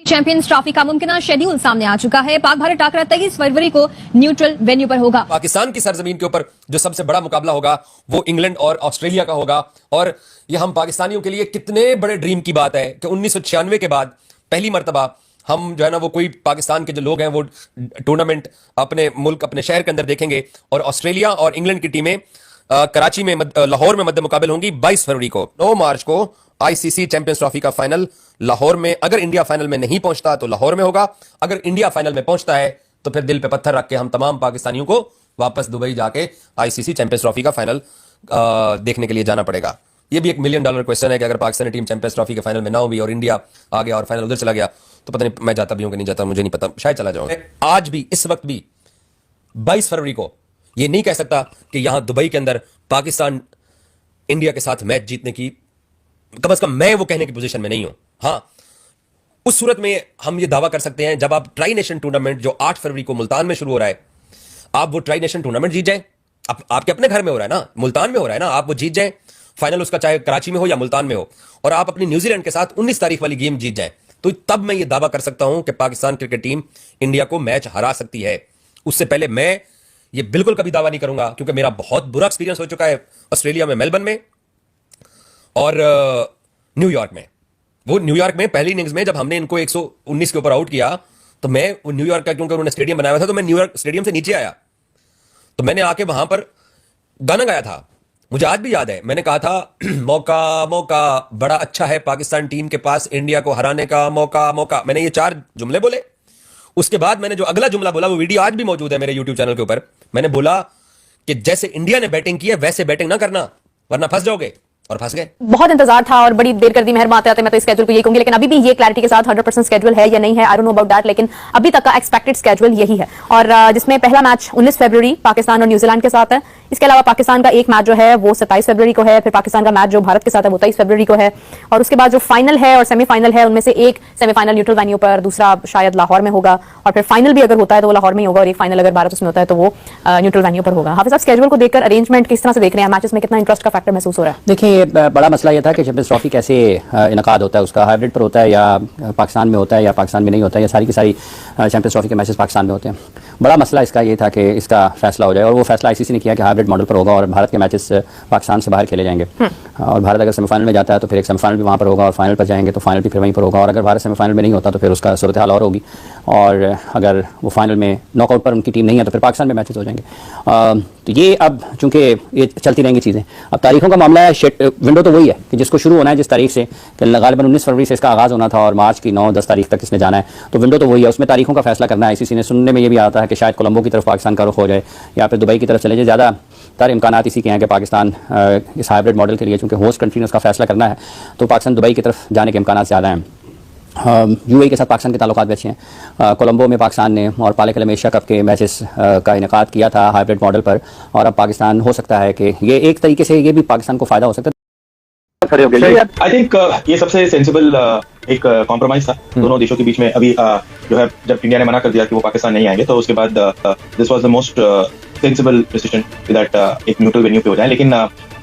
Champions trophy का मुमकिन schedule सामने आ चुका है। पाक भारत टाकरा 23 फरवरी को न्यूट्रल वेन्यू पर होगा। पाकिस्तान की सरजमीन के ऊपर जो सबसे बड़ा मुकाबला होगा वो इंग्लैंड और ऑस्ट्रेलिया का होगा। और यह हम पाकिस्तानियों के लिए कितने बड़े ड्रीम की बात है कि 1996 के बाद पहली मर्तबा हम जो है ना वो कोई पाकिस्तान के जो लोग हैं वो टूर्नामेंट अपने मुल्क अपने शहर के अंदर देखेंगे। और ऑस्ट्रेलिया और इंग्लैंड की टीमें कराची में लाहौर में मध्य मुकाबले होंगी 22 फरवरी को। 9 मार्च को आईसीसी चैंपियंस ट्रॉफी का फाइनल लाहौर में, अगर इंडिया फाइनल में नहीं पहुंचता तो लाहौर में होगा। अगर इंडिया फाइनल में पहुंचता है तो फिर दिल पे पत्थर रख के हम तमाम पाकिस्तानियों को वापस दुबई जाके आईसीसी चैंपियंस ट्रॉफी का फाइनल देखने के लिए जाना पड़ेगा। ये भी एक $1 मिलियन क्वेश्चन है कि अगर पाकिस्तानी टीम चैंपियंस ट्रॉफी के फाइनल में ना हुई और इंडिया आ गया और फाइनल उधर चला गया तो पता नहीं मैं जाता भी हूं कि नहीं जाता, मुझे नहीं पता, शायद चला जाऊंगा। आज भी इस वक्त भी 22 फरवरी को ये नहीं कह सकता कि यहां दुबई के अंदर पाकिस्तान इंडिया के साथ मैच जीतने की, कम से कम मैं वो कहने की पोजीशन में नहीं हूं। हां, उस सूरत में हम ये दावा कर सकते हैं जब आप ट्राई नेशन टूर्नामेंट जो 8 फरवरी को मुल्तान में शुरू हो रहा है, आप वो ट्राई नेशन टूर्नामेंट जीत जाएं। आपके अपने घर में हो रहा है ना, मुल्तान में हो रहा है ना, आप वो जीत जाएं। फाइनल उसका चाहे कराची में हो या मुल्तान में हो, और आप अपनी न्यूजीलैंड के साथ 19 तारीख वाली गेम जीत जाएं, तो तब मैं ये दावा कर सकता हूं कि पाकिस्तान क्रिकेट टीम इंडिया को मैच हरा सकती है। उससे पहले मैं ये बिल्कुल कभी दावा नहीं करूंगा, क्योंकि मेरा बहुत बुरा एक्सपीरियंस हो चुका है ऑस्ट्रेलिया में, मेलबर्न में और न्यूयॉर्क में। वो न्यूयॉर्क में पहली इनिंग्स में जब हमने इनको 119 के ऊपर आउट किया तो मैं न्यूयॉर्क का, क्योंकि उन्होंने स्टेडियम बनाया था, तो मैं न्यूयॉर्क स्टेडियम से नीचे आया तो मैंने आके वहां पर गाना गाया था। मुझे आज भी याद है, मैंने कहा था मौका मौका बड़ा अच्छा है पाकिस्तान टीम के पास इंडिया को हराने का, मौका मौका। मैंने ये 4 जुमले बोले। उसके बाद मैंने जो अगला जुमला बोला वो वीडियो आज भी मौजूद है मेरे यूट्यूब चैनल के ऊपर। मैंने बोला कि जैसे इंडिया ने बैटिंग की है वैसे बैटिंग ना करना वरना फंस जाओगे, और फंस गए। बहुत इंतजार था और बड़ी देर कर दी मेहरबान आते मैं तो स्केड्यूल को यही कहूंगी, लेकिन अभी भी ये क्लैरिटी के साथ 100% स्केड्यूल है या नहीं है, I don't know about that, लेकिन अभी तक का एक्सपेक्टेड स्केड्यूल यही है। और जिसमें पहला मैच 19 फरवरी पाकिस्तान और न्यूजीलैंड के साथ है। इसके अलावा पाकिस्तान का एक मैच जो है वो 27 फरवरी को है। फिर पाकिस्तान का मैच जो भारत के साथ है वो 23 फरवरी को है। और उसके बाद जो फाइनल है और सेमीफाइनल है, उनमें से एक सेमीफाइनल न्यूट्रल वेन्यू पर, दूसरा शायद लाहौर में होगा, और फिर फाइनल भी अगर होता है तो वो लाहौर में ही होगा, और एक फाइनल अगर भारत उसमें होता है तो वो न्यूट्रल वेन्यू पर होगा। हाफिज साहब, स्केड्यूल को देखकर अरेंजमेंट किस तरह से देख रहे हैं, मैचेस में कितना इंटरेस्ट का फैक्टर महसूस हो रहा है? देखिए, बड़ा मसला यह था कि चैंपियंस ट्रॉफी कैसे इनकाद होता है, उसका हाइब्रिड पर होता है या पाकिस्तान में होता है या पाकिस्तान में नहीं होता है, या सारी की सारी चैंपियंस ट्रॉफी के मैचेस पाकिस्तान में होते हैं। बड़ा मसला इसका ये था कि इसका फैसला हो जाए, और वो फैसला आईसीसी ने किया कि हाइब्रिड मॉडल पर होगा और भारत के मैचेस पाकिस्तान से बाहर खेले जाएंगे। और भारत अगर सेमीफाइनल में जाता है तो फिर एक सेमीफाइनल भी वहाँ पर होगा, और फाइनल पर जाएंगे तो फाइनल भी फिर वहीं पर होगा। और अगर भारत सेमीफाइनल में नहीं होता तो फिर उसका सूरत हाल और होगी, और अगर वो फाइनल में नॉकआउट पर उनकी टीम नहीं है तो फिर पाकिस्तान में मैचेस हो जाएंगे। तो ये अब चूंकि ये चलती रहेंगी चीज़ें, अब तारीखों का मामला है, विंडो तो वही है कि जिसको शुरू होना है जिस तारीख से, गालिबन 19 फरवरी से इसका आगाज़ होना था और मार्च की 9-10 तारीख तक इसने जाना है, तो विंडो तो वही है, उसमें तारीखों का फैसला करना है। आईसीसी ने सुनने में ये भी आता है कि शायद कोलंबो की तरफ पाकिस्तान का रुख हो जाए या फिर दुबई की तरफ चले जाए। ज़्यादातर इम्कानात इसी के हैं कि पाकिस्तान इस हाइब्रिड मॉडल के लिए, चूँकि होस्ट कंट्री ने उसका फैसला करना है, तो पाकिस्तान दुबई की तरफ जाने के इम्कानात ज़्यादा हैं। यूएई के साथ पाकिस्तान के ताल्लुकात भी अच्छे हैं। कोलंबो में पाकिस्तान ने और पाले एशिया कप के मैचेस का इनेकाद किया था हाइब्रिड मॉडल पर, और अब पाकिस्तान हो सकता है कि ये एक तरीके से ये भी पाकिस्तान को फ़ायदा हो सकता है। आई थिंक ये सबसे सेंसिबल एक कॉम्प्रोमाइज था दोनों देशों के बीच में। अभी जो है जब इंडिया ने मना कर दिया कि वो पाकिस्तान नहीं आएंगे, तो उसके बाद this was the most sensible decision that एक न्यूट्रल वेन्यू पे हो जाए। लेकिन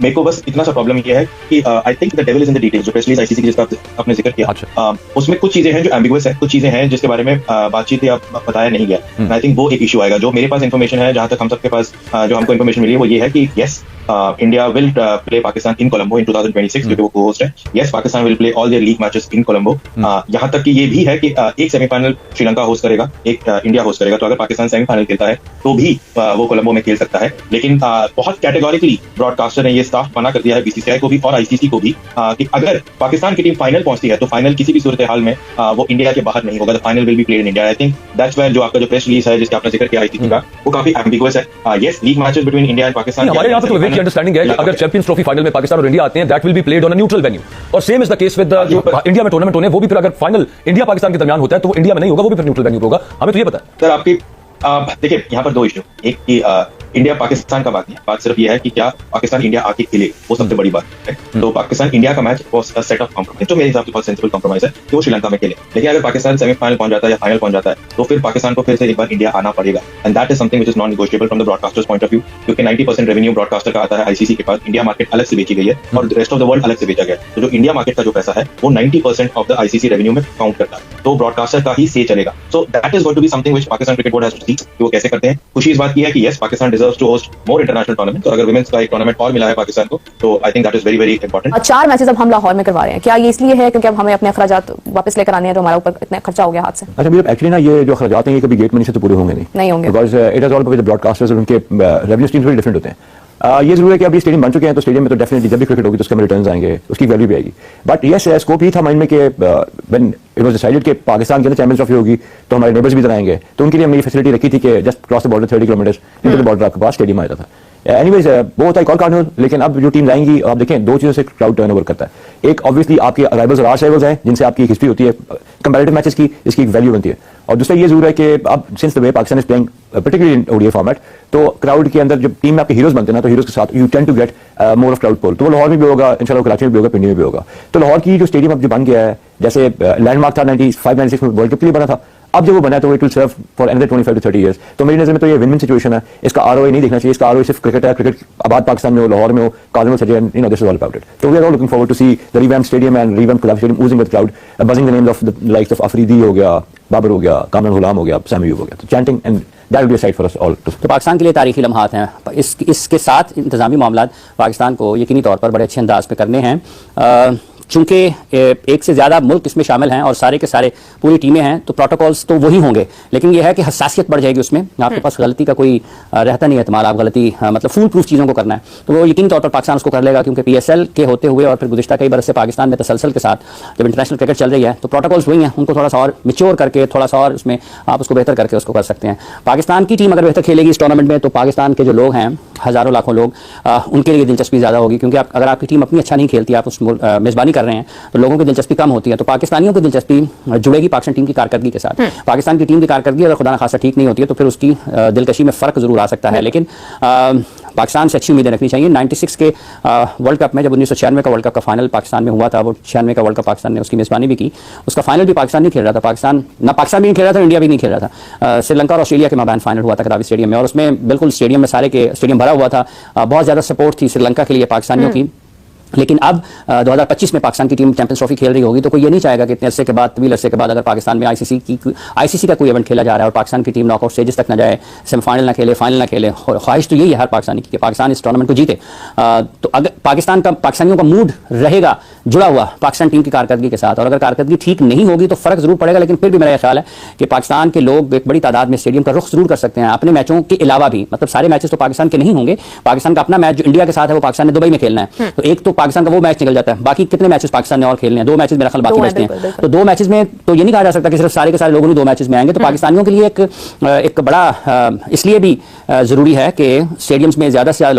मेरे को बस इतना सा प्रॉब्लम ये है कि I think the devil is in the details. जो प्रेस रिलीज आईसीसी की जिसका आपने जिक्र किया, उसमें कुछ चीजें हैं जो एम्बिगुअस है, कुछ चीजें हैं जिसके बारे में बातचीत या बताया नहीं गया। आई थिंक वो एक इशू आएगा। जो मेरे पास इन्फॉर्मेशन है, जहां तक हम सबके पास जो हमको इन्फॉर्मेशन मिली है, वो ये है कि yes, India will play Pakistan in Colombo in 2026 क्योंकि वो को-होस्ट है। Yes, Pakistan will play all their league matches in Colombo. यहां तक कि ये भी है कि एक सेमीफाइनल श्रीलंका होस्ट करेगा, एक इंडिया होस्ट करेगा। तो अगर पाकिस्तान सेमीफाइनल खेलता है तो भी वो कोलंबो में खेल सकता है। लेकिन बहुत कैटेगोरिकली ब्रॉडकास्टर ने ये स्टाफ मना कर दिया है, बीसीसीआई को भी और आईसीसी को भी, कि अगर पाकिस्तान की टीम फाइनल पहुंचती है तो फाइनल किसी भी सूरत हाल में वो इंडिया के बाहर नहीं होगा। The final will be played in India. I think that's where जो आपका जो प्रेस रिलीज है जिसका आपने जिक्र किया आईसीसी का, वो काफी एम्बिगुअस है। Yes, league matches between India and Pakistan, हमारे यहाँ पे तो विवेक की अंडरस्टैंडिंग है कि अगर चैंपियंस ट्रॉफी फाइनल में पाकिस्तान और इंडिया आते हैं, that will be played on a neutral venue. और same is the case with जो इंडिया में टूर्नामेंट होने, वो भी फिर अगर फाइनल इंडिया पाकिस्तान के दरमियान होता है तो वो इंडिया में नहीं होगा, वो भी फिर न्यूट्रल वेन्यू पे होगा। हमें तो ये पता है सर। आपकी देखिए यहाँ पर 2 इशू, एक कि इंडिया पाकिस्तान का बात नहीं है, बात सिर्फ ये है कि क्या पाकिस्तान इंडिया आके खेले, वो सबसे बड़ी बात है। तो पाकिस्तान इंडिया का match was a set of compromise, जो मेरे हिसाब से बहुत सेंसिबल कॉम्प्रोमाइज है कि वो श्रीलंका में खेले। लेकिन अगर पाकिस्तान सेमीफाइनल पहुंच जाता है या फाइनल पहुंच जाता है तो फिर पाकिस्तान को फिर से एक बार इंडिया आना पड़ेगा, and that is something which is non negotiable from the broadcasters point of view, क्योंकि 90% रेवेन्यू ब्रॉडकास्टर का आता है आईसीसी के पास। इंडिया मार्केट अलग से बेची गई है और रेस्ट ऑफ द वर्ल्ड अलग से बेचा गया है। तो जो इंडिया मार्केट का जो पैसा है वो 90% ऑफ द आईसीसी रेवेन्यू में काउंट करता है, तो ब्रॉडकास्टर का ही से चलेगा। So that is going to be something which Pakistan cricket board has to see कि वो कैसे करते हैं। खुशी इस बात की है कि yes, Pakistan deserves to host more international tournament, और अगर वुमेन्स का एक टूर्नामेंट और मिला है पाकिस्तान को तो I think that is very very important. 4 matches अब हम लाहौर में करवा रहे हैं, क्या ये इसलिए है क्योंकि अब हमें अपने अखराजात वापस लेकर आने हैं जो हमारा ऊपर इतना खर्चा हो गया हाथ से? अच्छा मेरे एक्चुअली ना ये जो खर्चाते हैं ये कभी गेट मनी से तो पूरे होंगे नहीं होंगे, because it is all with the broadcasters, उनके रेवेन्यू स्ट्रीम्स वेरी डिफरेंट होते हैं। ये जरूर है कि अब ये स्टेडियम बन चुके हैं तो स्टेडियम में तो डेफिनेटली जब भी क्रिकेट होगी तो उसके में रिटर्न्स आएंगे, उसकी वैल्यू भी आएगी। बट यस स्कोप ही था माइंड में कि व्हेन इट वाज डिसाइडेड कि पाकिस्तान के अंदर चैंपियंस ट्रॉफी होगी तो हमारे नेबर्स भी इधर आएंगे, तो उनके लिए हमने ये फैसिलिटी रखी थी कि just cross the border 30 kilometre into the border आपके पास स्टेडियम आ जाता था। एनीवेज वो होता है कॉल कार्ड, लेकिन अब जो टीम आएंगी आप देखें 2 चीज़ों से क्राउड टर्नओवर करता है। एक ऑब्वियसली आपके अराइवल्स और आर्च राइवल्स हैं जिनसे आपकी हिस्ट्री होती है कंपैरेटिव मैचेस की, इसकी एक वैल्यू बनती है। और दूसरा ये जरूर है कि अब since the way Pakistan is playing particularly in ODI format, तो क्राउड के अंदर जब टीम में आपके हीरोज बनते हैं ना, तो हीरोज के साथ you tend to get more of crowd pull. तो वो लाहौर में भी होगा, इंशाल्लाह कराची में भी होगा, पिंडी में भी होगा। तो लाहौर की जो स्टेडियम अब जो बन गया है, जैसे लैंडमार्क था 95-96 में वर्ल्ड कप के लिए बना था, अब जब वो बना है तो it will serve for another 25 to 30 years। तो मेरी नजर में तो ये विन विन सिचुएशन है, इसका आरओआई नहीं देखना चाहिए। इसका आरओआई सिर्फ क्रिकेट है, क्रिकेट आबाद पाकिस्तान में हो, लाहौर में हो, कार्निवल सजे, you know this is all about it. तो we are all looking forward to see the revamped stadium and revamped कलाफ stadium oozing with crowd, buzzing the names of the likes of Afridi हो गया, बाबर हो गया, कामरान गुलाम हो गया, Sami Ayub हो गया, तो chanting and that will be a site for us all. तो पाकिस्तान के लिए तारीखी लम्हात हैं। इसके साथ इंतजामी मामलात पाकिस्तान को यकीनी तौर पर बड़े अच्छे अंदाज पे करने हैं। चूंकि एक से ज़्यादा मुल्क इसमें शामिल हैं और सारे के सारे पूरी टीमें हैं, तो प्रोटोकॉल्स तो वही होंगे, लेकिन यह है कि हसासियत बढ़ जाएगी उसमें। आपके पास गलती का कोई रहता नहीं है इस्तेमाल, आप गलती मतलब फूल प्रूफ चीज़ों को करना है तो वो यकीनी तौर पर पाकिस्तान उसको कर लेगा, क्योंकि PSL के होते हुए और फिर गुज़िश्ता कई बरस से पाकिस्तान में तसलसल के साथ जब इंटरनेशनल क्रिकेट चल रही है तो प्रोटोकॉल्स वही हैं, उनको थोड़ा सा और मिच्योर करके, थोड़ा सा और उसमें आप उसको बेहतर करके उसको कर सकते हैं। पाकिस्तान की टीम अगर बेहतर खेलेगी इस टूर्नामेंट में तो पाकिस्तान के जो लोग हैं, हज़ारों लाखों लोग, उनके लिए दिलचस्पी ज़्यादा होगी, क्योंकि अगर आपकी टीम अपनी अच्छा नहीं खेलती, आप उस मेज़बानी कर रहे हैं तो लोगों की दिलचस्पी कम होती है। तो पाकिस्तानियों की दिलचस्पी जुड़ेगी पाकिस्तान टीम की कारकर्दगी के साथ। पाकिस्तान की टीम की कारकर्दगी अगर खुदा न खासा ठीक नहीं होती है तो फिर उसकी दिलकशी में फ़र्क ज़रूर आ सकता है, लेकिन पाकिस्तान से अच्छी उम्मीदें रखनी चाहिए। 96 के वर्ल्ड कप में, जब 1996 का वर्ल्ड कप का फाइनल पाकिस्तान में हुआ था, वो 96 का वर्ल्ड कप पाकिस्तान ने उसकी मेज़बानी भी की, उसका फाइनल भी पाकिस्तान नहीं खेल रहा था। पाकिस्तान भी नहीं खेल रहा था, इंडिया भी नहीं खेल रहा था। श्रीलंका और ऑस्ट्रेलिया के माबैन फाइनल हुआ था करावी स्टेडियम में, और उसमें बिल्कुल स्टेडियम में सारे के स्टेडियम भरा हुआ था। बहुत ज़्यादा सपोर्ट थी श्रीलंका के लिए पाकिस्तानियों की। लेकिन अब 2025 में पाकिस्तान की टीम चैंपियंस ट्रॉफी खेल रही होगी तो कोई ये नहीं चाहेगा कि इतने अरसे के बाद, तवील अरसे के बाद अगर पाकिस्तान में आईसीसी का कोई इवेंट खेला जा रहा है और पाकिस्तान की टीम नॉकआउट स्टेजेस तक ना जाए, सेमीफाइनल ना खेले, फाइनल ना खेले। ख्वाहिश तो यही है हर पाकिस्तानी की कि पाकिस्तान इस टूर्नामेंट को जीते। तो अगर पाकिस्तानियों का मूड रहेगा जुड़ा हुआ पाकिस्तान टीम की कारकर्दगी के साथ, और अगर कारकर्दगी ठीक नहीं होगी तो फर्क जरूर पड़ेगा। लेकिन फिर भी मेरा ख्याल है कि पाकिस्तान के लोग एक बड़ी तादाद में स्टेडियम का रुख जरूर कर सकते हैं अपने मैचों के अलावा भी। मतलब सारे मैचेस तो पाकिस्तान के नहीं होंगे, पाकिस्तान का अपना मैच जो इंडिया के साथ है वो पाकिस्तान ने दुबई में खेलना है, तो एक तो पाकिस्तान का वो मैच निकल जाता है। बाकी कितने मैचेस पाकिस्तान ने और खेलने हैं? 2 मैचेस मेरा ख्याल बाकी बचते हैं। तो 2 मैचेस में तो ये नहीं कहा जा सकता कि सिर्फ सारे के सारे लोगों ने 2 मैचेस में आएंगे। तो पाकिस्तानियों के लिए एक बड़ा इसलिए भी जरूरी है कि स्टेडियम्स में ज्यादा से ज्यादा